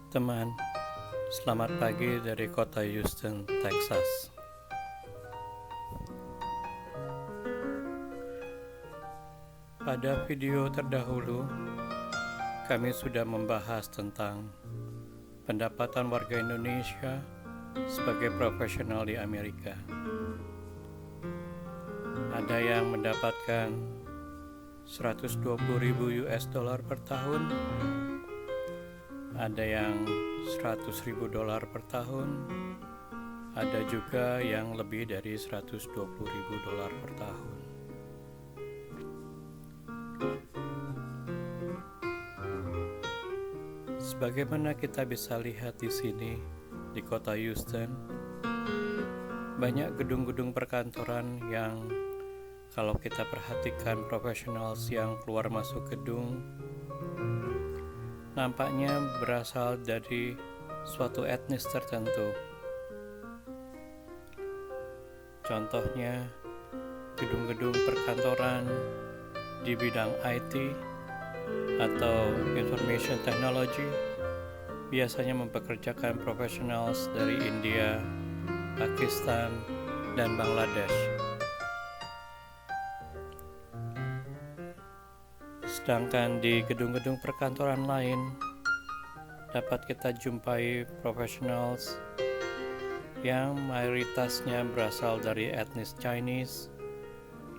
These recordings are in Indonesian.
Teman, selamat pagi dari kota Houston, Texas. Pada video terdahulu, kami sudah membahas tentang pendapatan warga Indonesia sebagai profesional di Amerika. Ada yang mendapatkan 120.000 US dollar per tahun, ada yang 100.000 dolar per tahun, ada juga yang lebih dari 120.000 dolar per tahun. Sebagaimana kita bisa lihat di sini, di kota Houston, banyak gedung-gedung perkantoran yang kalau kita perhatikan profesional yang keluar masuk gedung, nampaknya berasal dari suatu etnis tertentu. Contohnya, gedung-gedung perkantoran di bidang IT atau Information Technology biasanya mempekerjakan profesionals dari India, Pakistan, dan Bangladesh. Sedangkan di gedung-gedung perkantoran lain dapat kita jumpai professionals yang mayoritasnya berasal dari etnis Chinese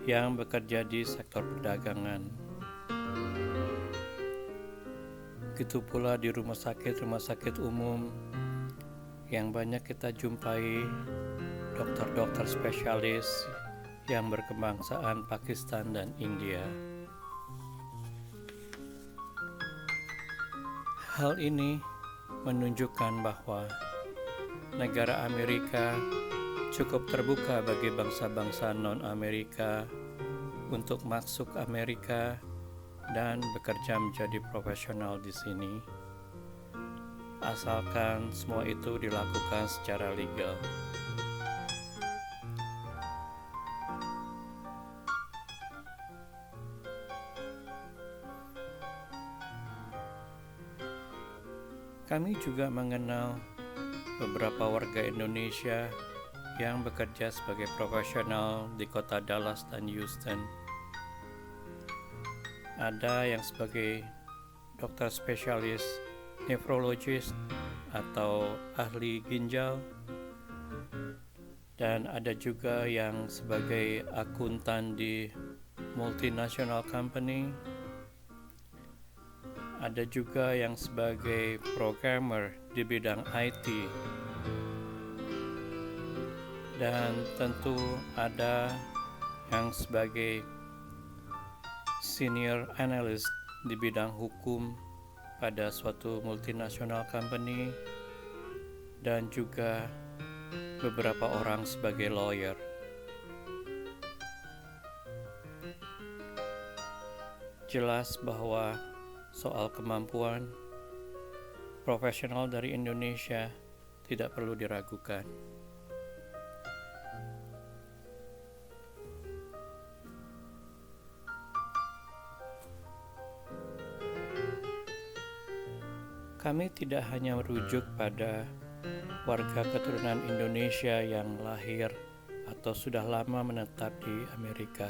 yang bekerja di sektor perdagangan. Begitu pula di rumah sakit umum yang banyak kita jumpai dokter-dokter spesialis yang berkebangsaan Pakistan dan India. Hal ini menunjukkan bahwa negara Amerika cukup terbuka bagi bangsa-bangsa non-Amerika untuk masuk Amerika dan bekerja menjadi profesional di sini, asalkan semua itu dilakukan secara legal. Kami juga mengenal beberapa warga Indonesia yang bekerja sebagai profesional di kota Dallas dan Houston. Ada yang sebagai dokter spesialis nefrologis atau ahli ginjal, dan ada juga yang sebagai akuntan di multinational company. Ada juga yang sebagai programmer di bidang IT, dan tentu ada yang sebagai senior analyst di bidang hukum pada suatu multinational company, dan juga beberapa orang sebagai lawyer. Jelas bahwa soal kemampuan profesional dari Indonesia tidak perlu diragukan. Kami tidak hanya merujuk pada warga keturunan Indonesia yang lahir atau sudah lama menetap di Amerika,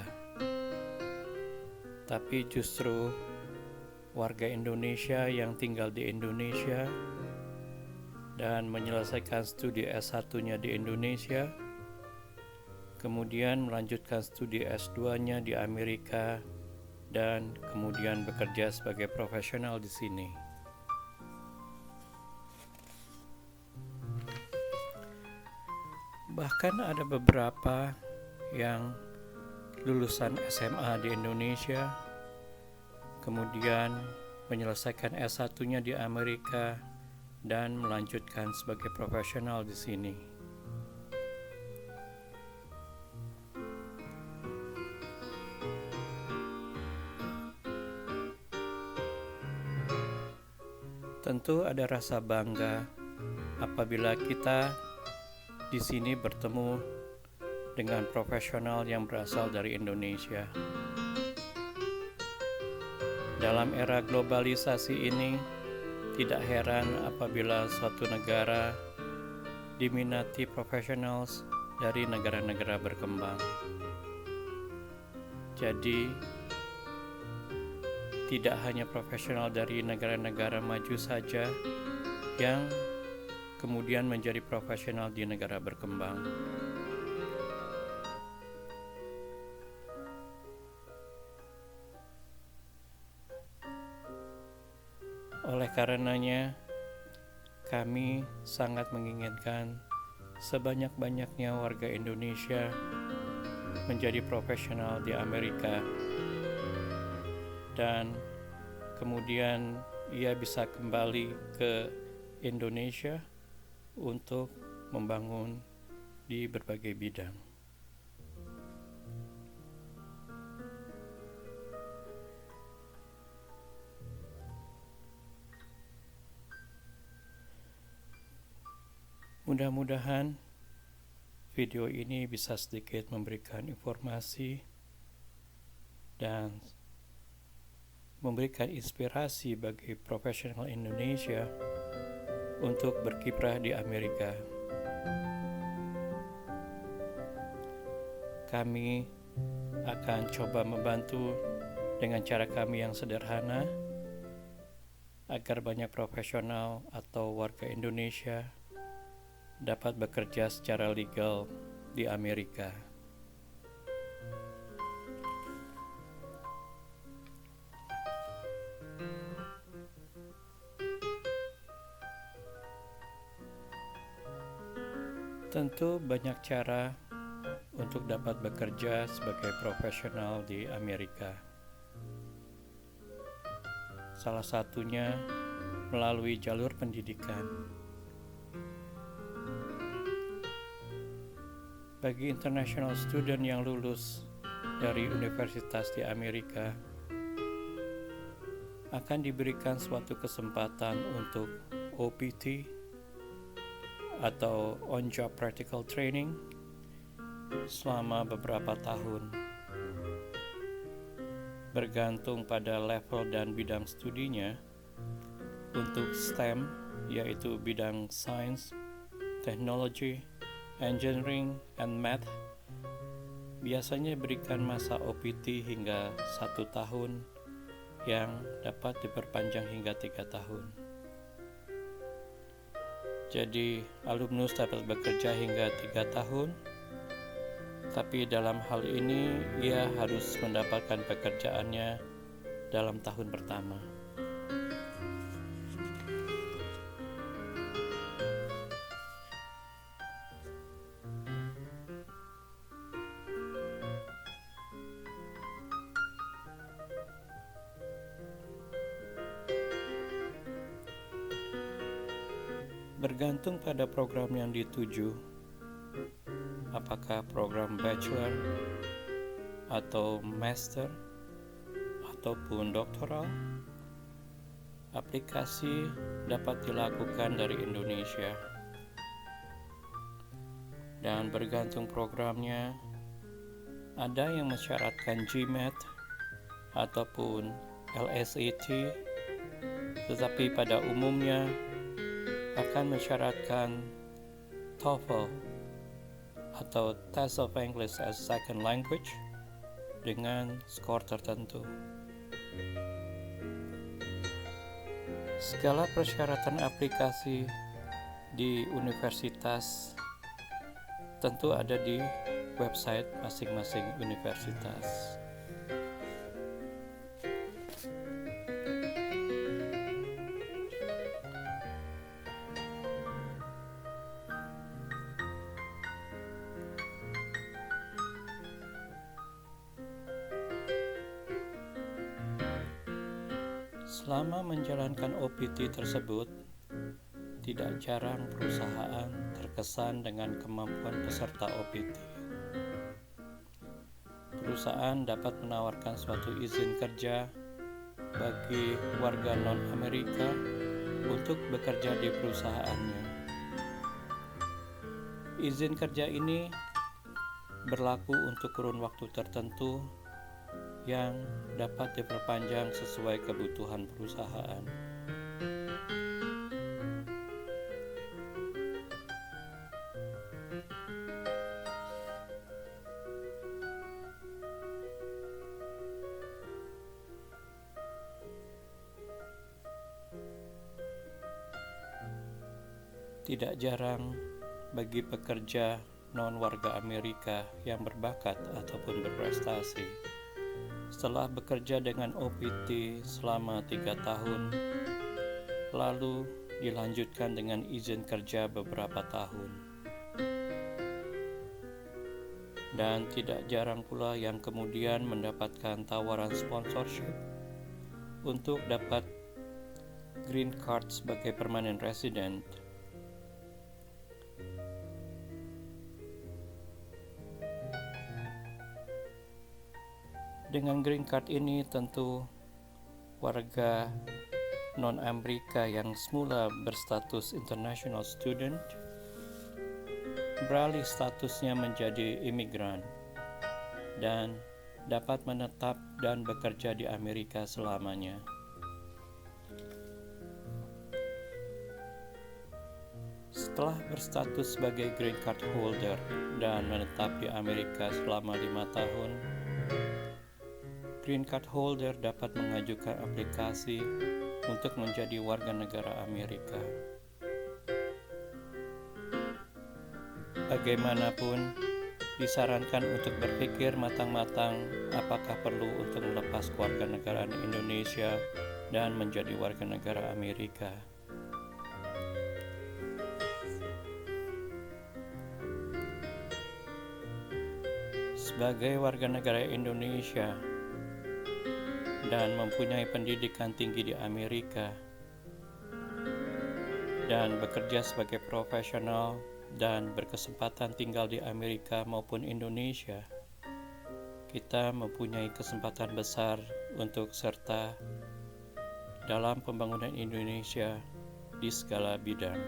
tapi justru warga Indonesia yang tinggal di Indonesia dan menyelesaikan studi S1-nya di Indonesia, kemudian melanjutkan studi S2-nya di Amerika, dan kemudian bekerja sebagai profesional di sini. Bahkan ada beberapa yang lulusan SMA di Indonesia, kemudian menyelesaikan S1-nya di Amerika dan melanjutkan sebagai profesional di sini. Tentu ada rasa bangga apabila kita di sini bertemu dengan profesional yang berasal dari Indonesia. Dalam era globalisasi ini, Tidak heran apabila suatu negara diminati profesionals dari negara-negara berkembang. Jadi, tidak hanya profesional dari negara-negara maju saja yang kemudian menjadi profesional di negara berkembang. Oleh karenanya, kami sangat menginginkan sebanyak-banyaknya warga Indonesia menjadi profesional di Amerika, dan kemudian ia bisa kembali ke Indonesia untuk membangun di berbagai bidang. Mudah-mudahan video ini bisa sedikit memberikan informasi dan memberikan inspirasi bagi profesional Indonesia untuk berkiprah di Amerika. Kami akan coba membantu dengan cara kami yang sederhana agar banyak profesional atau warga Indonesia dapat bekerja secara legal di Amerika. Tentu banyak cara untuk dapat bekerja sebagai profesional di Amerika. Salah satunya melalui jalur pendidikan. Bagi international student yang lulus dari universitas di Amerika, akan diberikan suatu kesempatan untuk OPT atau on-job practical training selama beberapa tahun. Bergantung pada level dan bidang studinya, untuk STEM yaitu bidang Science, Technology, Engineering, and Math, biasanya diberikan masa OPT hingga 1 tahun yang dapat diperpanjang hingga 3 tahun. Jadi alumnus dapat bekerja hingga 3 tahun, tapi dalam hal ini ia harus mendapatkan pekerjaannya dalam tahun pertama. Bergantung pada program yang dituju, apakah program bachelor atau master ataupun doktoral, aplikasi dapat dilakukan dari Indonesia. Dan bergantung programnya, ada yang mensyaratkan GMAT ataupun LSAT, tetapi pada umumnya akan mensyaratkan TOEFL atau Test of English as Second Language dengan skor tertentu. Segala persyaratan aplikasi di universitas tentu ada di website masing-masing universitas. Selama menjalankan OPT tersebut, tidak jarang perusahaan terkesan dengan kemampuan peserta OPT. Perusahaan dapat menawarkan suatu izin kerja bagi warga non-Amerika untuk bekerja di perusahaannya. Izin kerja ini berlaku untuk kurun waktu tertentu yang dapat diperpanjang sesuai kebutuhan perusahaan. Tidak jarang bagi pekerja non-warga Amerika yang berbakat ataupun berprestasi, setelah bekerja dengan OPT selama 3 tahun, lalu dilanjutkan dengan izin kerja beberapa tahun. Dan tidak jarang pula yang kemudian mendapatkan tawaran sponsorship untuk dapat green card sebagai permanent resident. Dengan green card ini tentu warga non-Amerika yang semula berstatus international student beralih statusnya menjadi imigran dan dapat menetap dan bekerja di Amerika selamanya. Setelah berstatus sebagai green card holder dan menetap di Amerika selama 5 tahun, green card holder dapat mengajukan aplikasi untuk menjadi warga negara Amerika. Bagaimanapun, disarankan untuk berpikir matang-matang apakah perlu untuk melepas kewarganegaraan Indonesia dan menjadi warga negara Amerika. Sebagai warga negara Indonesia dan mempunyai pendidikan tinggi di Amerika dan bekerja sebagai profesional dan berkesempatan tinggal di Amerika maupun Indonesia, kita mempunyai kesempatan besar untuk serta dalam pembangunan Indonesia di segala bidang.